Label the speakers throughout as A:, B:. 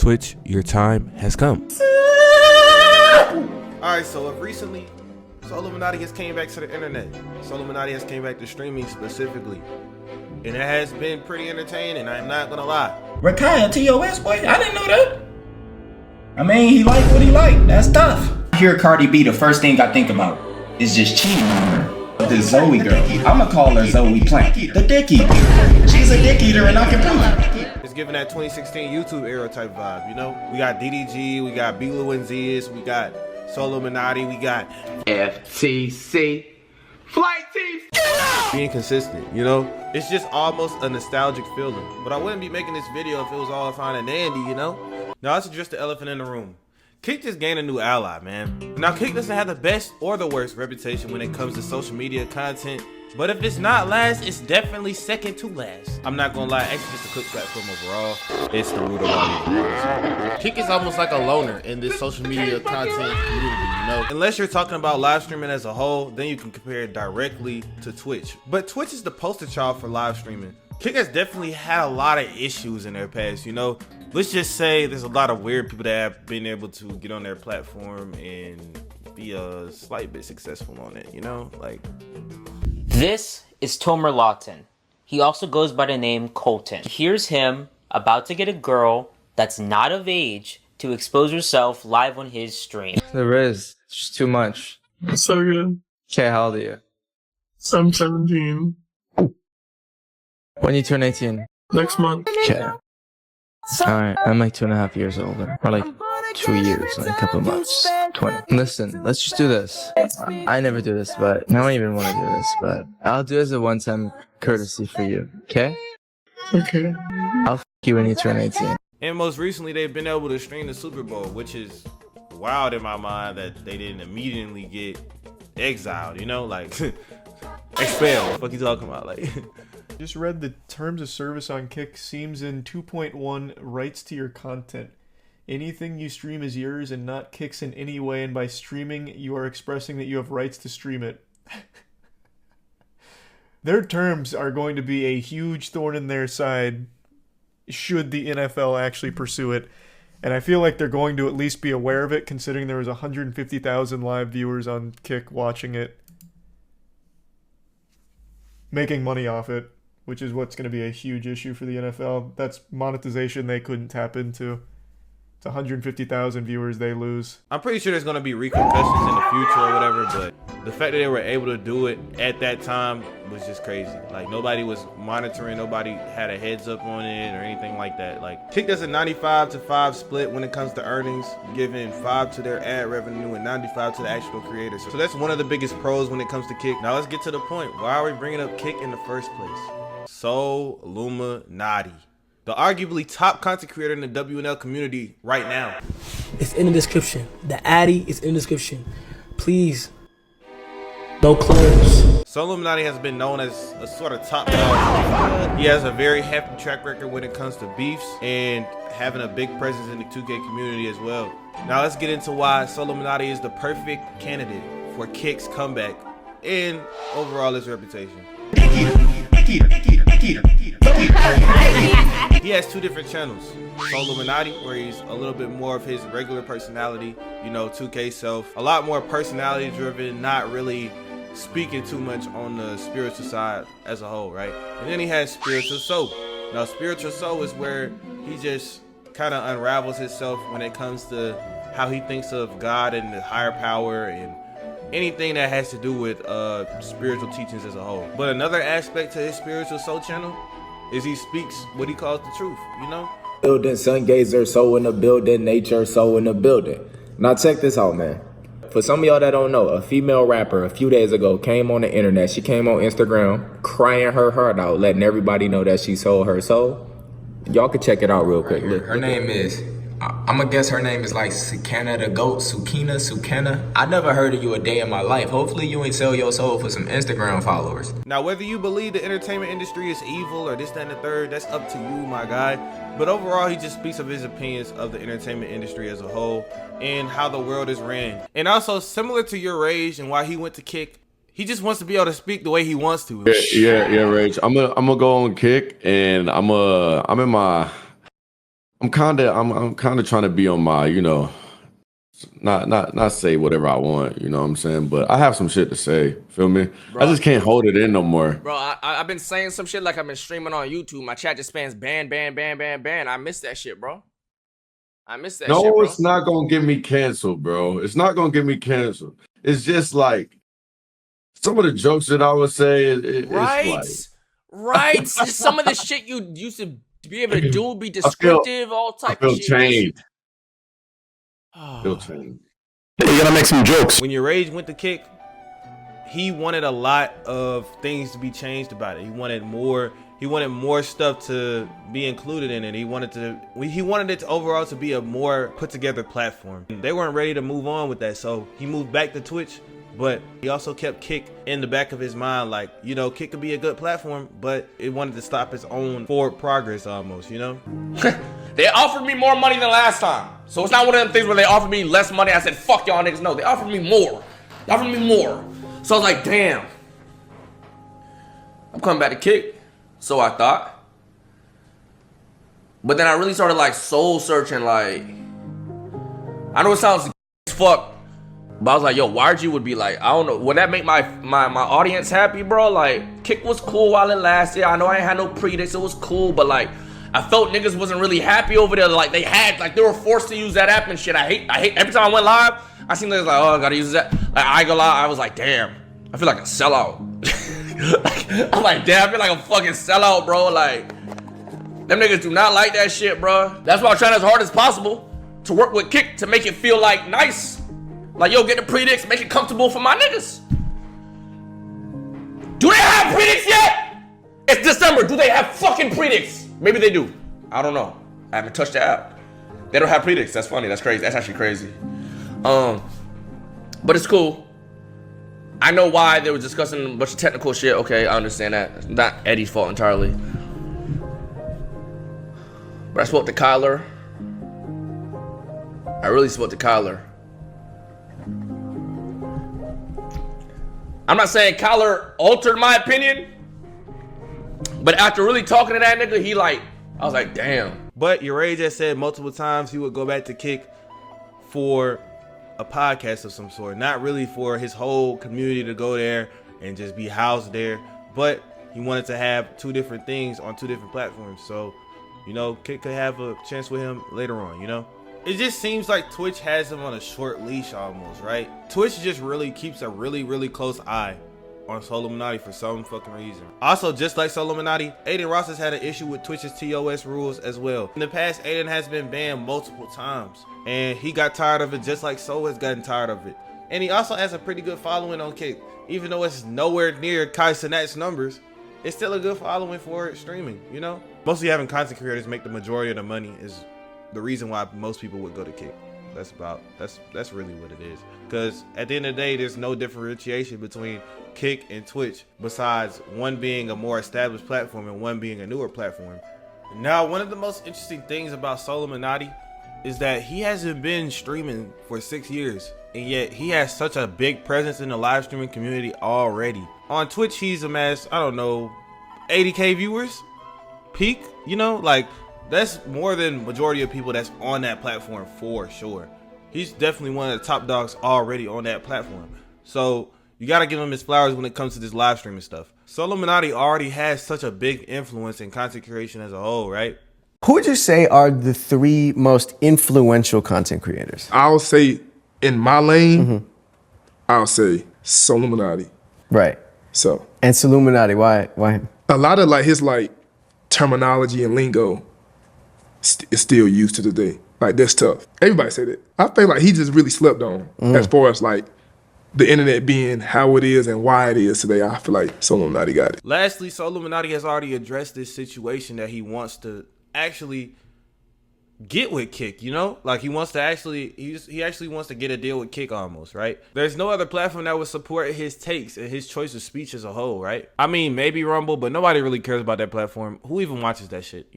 A: Twitch, your time has come.
B: Alright, so recently, Solluminati has came back to the internet. Solluminati has came back to streaming specifically. And it has been pretty entertaining, I'm not gonna lie.
C: Rakaya TOS, boy? I didn't know that. I mean, he liked what he liked. That's tough. I hear Cardi B, the first thing I think about is just cheating on her. The Zoe girl. I'ma call her Zoe Plant. The dick eater. She's a dick eater and I can prove it.
B: It's giving that 2016 YouTube era type vibe, you know? We got DDG, we got B-Lou and Ziz, we got Solluminati, we got
D: FTC. Flight team.
B: Being consistent, you know? It's just almost a nostalgic feeling. But I wouldn't be making this video if it was all fine and dandy, you know? Now let's address the elephant in the room. Kick just gained a new ally, man. Now Kick doesn't have the best or the worst reputation when it comes to social media content, but if it's not last, it's definitely second to last. I'm not gonna lie, actually just a quick platform overall, it's the root of all these. Kick is almost like a loner in this social media content community, you know? Unless you're talking about live streaming as a whole, then you can compare it directly to Twitch. But Twitch is the poster child for live streaming. Kick has definitely had a lot of issues in their past, you know? Let's just say there's a lot of weird people that have been able to get on their platform and be a slight bit successful on it, you know? Like,
E: this is Tomer Lawton. He also goes by the name Colton. Here's him about to get a girl that's not of age to expose herself live on his stream.
F: There is. It's just too much.
G: It's so good.
F: Okay, how old are you?
G: I'm 17.
F: When you turn 18?
G: Next month.
F: Okay. Alright, I'm like 2.5 years older. Or like 2 years, like a couple of months. 20. Listen, let's just do this. I never do this, but I don't even want to do this, but I'll do it as a one-time courtesy for you, okay?
G: Okay.
F: I'll f you when you turn 18.
B: and most recently they've been able to stream the Super Bowl, which is wild in my mind that they didn't immediately get exiled, you know? Like, expelled. What the fuck you talking about? Like,
H: Just read the terms of service on Kick seems in 2.1 rights to your content. Anything you stream is yours and not Kick's in any way, and by streaming you are expressing that you have rights to stream it. Their terms are going to be a huge thorn in their side should the NFL actually pursue it. And I feel like they're going to at least be aware of it, considering there was 150,000 live viewers on Kick watching it, making money off it, which is what's going to be a huge issue for the NFL. That's monetization they couldn't tap into. It's 150,000 viewers they lose.
B: I'm pretty sure there's going to be repercussions in the future or whatever, but the fact that they were able to do it at that time was just crazy. Like, nobody was monitoring, nobody had a heads up on it or anything like that. Like, Kick does a 95-5 split when it comes to earnings, giving 5 to their ad revenue and 95 to the actual creators. So that's one of the biggest pros when it comes to Kick. Now let's get to the point. Why are we bringing up Kick in the first place? Solluminati, the arguably top content creator in the WNL community right now.
I: It's in the description. The Addy is in the description. Please, no clubs.
B: Solluminati has been known as a sort of top dog. He has a very hefty track record when it comes to beefs and having a big presence in the 2K community as well. Now let's get into why Solluminati is the perfect candidate for Kick's comeback and overall his reputation. He has 2 different channels. Solluminati, where he's a little bit more of his regular personality, you know, 2K self. A lot more personality driven, not really speaking too much on the spiritual side as a whole, right? And then he has Spiritual Soul. Now, Spiritual Soul is where he just kind of unravels himself when it comes to how he thinks of God and the higher power and anything that has to do with spiritual teachings as a whole. But another aspect to his Spiritual Soul channel is he speaks what he calls the truth, you know?
J: Building, sun gazer, soul in the building, nature, soul in the building. Now check this out, man. For some of y'all that don't know, a female rapper a few days ago came on the internet. She came on Instagram crying her heart out, letting everybody know that she sold her soul. Y'all can check it out real quick. Look,
C: her name is, I'm gonna guess her name is like Sukana the Goat, Sukana. I never heard of you a day in my life. Hopefully you ain't sell your soul for some Instagram followers.
B: Now, whether you believe the entertainment industry is evil or this, that, and the third, that's up to you, my guy. But overall, he just speaks of his opinions of the entertainment industry as a whole and how the world is ran. And also, similar to YourRage and why he went to Kick, he just wants to be able to speak the way he wants to.
K: Yeah, Rage. I'm gonna go on Kick, and I'm in my I'm kind of trying to be on my, not say whatever I want, you know what I'm saying? But I have some shit to say, feel me?
L: Bro,
K: I just can't hold it in no more.
L: Bro, I've been saying some shit like I've been streaming on YouTube. My chat just spams ban. I miss that shit, bro. I miss that shit, bro.
K: No, it's not gonna get me canceled, bro. It's not gonna get me canceled. It's just like some of the jokes that I would say, it's
L: right. Some of the shit you used to be able to do, be descriptive, all type of shit.
K: Changed. Feel changed.
B: You gotta make some jokes. When YourRage went to Kick, he wanted a lot of things to be changed about it. He wanted more stuff to be included in it. He wanted it to overall to be a more put together platform. They weren't ready to move on with that, so he moved back to Twitch. But he also kept Kick in the back of his mind, like, Kick could be a good platform, but it wanted to stop its own forward progress almost,
L: They offered me more money than last time. So it's not one of them things where they offered me less money. I said, fuck y'all niggas. No, they offered me more. So I was like, damn. I'm coming back to Kick. So I thought. But then I really started like soul searching, like, I know it sounds as fuck, but I was like, yo, YG would be like, I don't know, would that make my audience happy, bro? Like, Kick was cool while it lasted. I know I ain't had no predicts, it was cool, but like, I felt niggas wasn't really happy over there. Like, they were forced to use that app and shit. I hate, every time I went live, I seen niggas like, oh, I gotta use that. Like, I go live, I was like, damn, I feel like a sellout. I'm like, damn, I feel like a fucking sellout, bro. Like, them niggas do not like that shit, bro. That's why I'm trying as hard as possible to work with Kick to make it feel like nice. Like, yo, get the predicts, make it comfortable for my niggas. Do they have predicts yet? It's December. Do they have fucking predicts? Maybe they do. I don't know. I haven't touched the app. They don't have predicts. That's funny. That's crazy. That's actually crazy. But it's cool. I know why they were discussing a bunch of technical shit. Okay, I understand that. It's not Eddie's fault entirely. But I spoke to Kyler. I really spoke to Kyler. I'm not saying Kyler altered my opinion, but after really talking to that nigga, I was like, damn.
B: But YourRage has said multiple times he would go back to Kick for a podcast of some sort, not really for his whole community to go there and just be housed there, but he wanted to have two different things on two different platforms. So, Kick could have a chance with him later on, It just seems like Twitch has him on a short leash almost, right? Twitch just really keeps a really close eye on Solluminati for some fucking reason. Also, just like Solluminati, Adin Ross has had an issue with Twitch's TOS rules as well. In the past, Adin has been banned multiple times, and he got tired of it just like So has gotten tired of it. And he also has a pretty good following on Kick. Even though it's nowhere near Kai Cenat's numbers, it's still a good following for streaming, Mostly having content creators make the majority of the money is the reason why most people would go to Kick. That's really what it is. Because at the end of the day, there's no differentiation between Kick and Twitch besides one being a more established platform and one being a newer platform. Now, one of the most interesting things about Solluminati is that he hasn't been streaming for 6 years, and yet he has such a big presence in the live streaming community already. On Twitch, he's amassed, 80K viewers peak, that's more than majority of people that's on that platform for sure. He's definitely one of the top dogs already on that platform. So you got to give him his flowers when it comes to this live streaming stuff. Solluminati already has such a big influence in content creation as a whole, right?
M: Who would you say are the three most influential content creators?
N: I'll say in my lane, I'll say Solluminati.
M: Right.
N: So.
M: And Solluminati, why him?
N: A lot of his terminology and lingo is still used to today. That's tough. Everybody say that. I feel like he just really slept on as far as the internet being how it is and why it is today. I feel like Solluminati got it.
B: Lastly, Solluminati has already addressed this situation that he wants to actually get with Kick, he wants to he actually wants to get a deal with Kick almost, right? There's no other platform that would support his takes and his choice of speech as a whole, right? I mean, maybe Rumble, but nobody really cares about that platform. Who even watches that shit,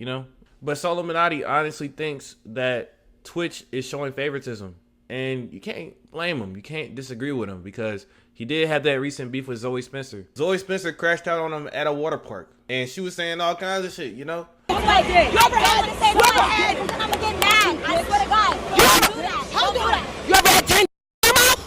B: But Solluminati honestly thinks that Twitch is showing favoritism, and you can't blame him. You can't disagree with him because he did have that recent beef with Zoe Spencer. Zoe Spencer crashed out on him at a water park, and she was saying all kinds of shit,
O: You ever had? I'm gonna get mad. I swear to God. You ever do that? Don't do that. You ever had 10 in your mouth?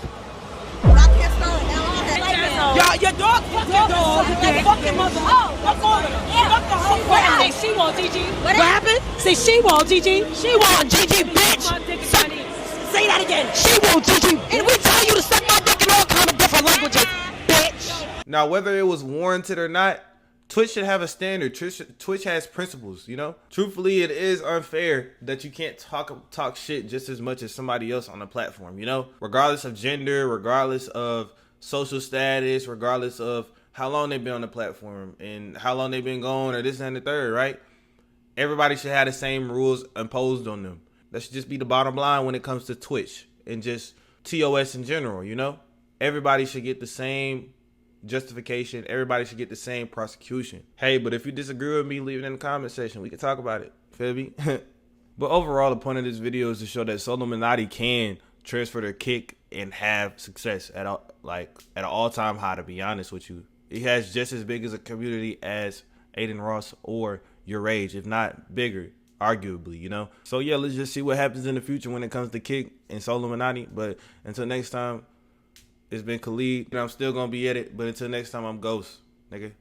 O: Your dog fucked your dog. Like fucking mother. Oh, what's on her? Fuck the whole family. Say she won't, Gigi. What happened? Say she won't, Gigi. She won't, Gigi, bitch. Say that again. She won't, Gigi. And we tell you to suck my dick in all kind of different languages, bitch.
B: Now, whether it was warranted or not, Twitch should have a standard. Twitch has principles, you know? Truthfully, it is unfair that you can't talk shit just as much as somebody else on the platform, you know? Regardless of gender, regardless of social status, regardless of how long they've been on the platform and how long they've been gone or this and the third, right? Everybody should have the same rules imposed on them. That should just be the bottom line when it comes to Twitch and just TOS in general, you know? Everybody should get the same justification. Everybody should get the same prosecution. Hey, but if you disagree with me, leave it in the comment section. We can talk about it. Feel me? But overall, the point of this video is to show that Solluminati can transfer their kick and have success at an all-time high, to be honest with you. He has just as big as a community as Adin Ross or YourRage, if not bigger, arguably, you know? So yeah, let's just see what happens in the future when it comes to kick and Solluminati. But until next time, it's been Khalid, and I'm still gonna be at it. But until next time, I'm Ghost, nigga.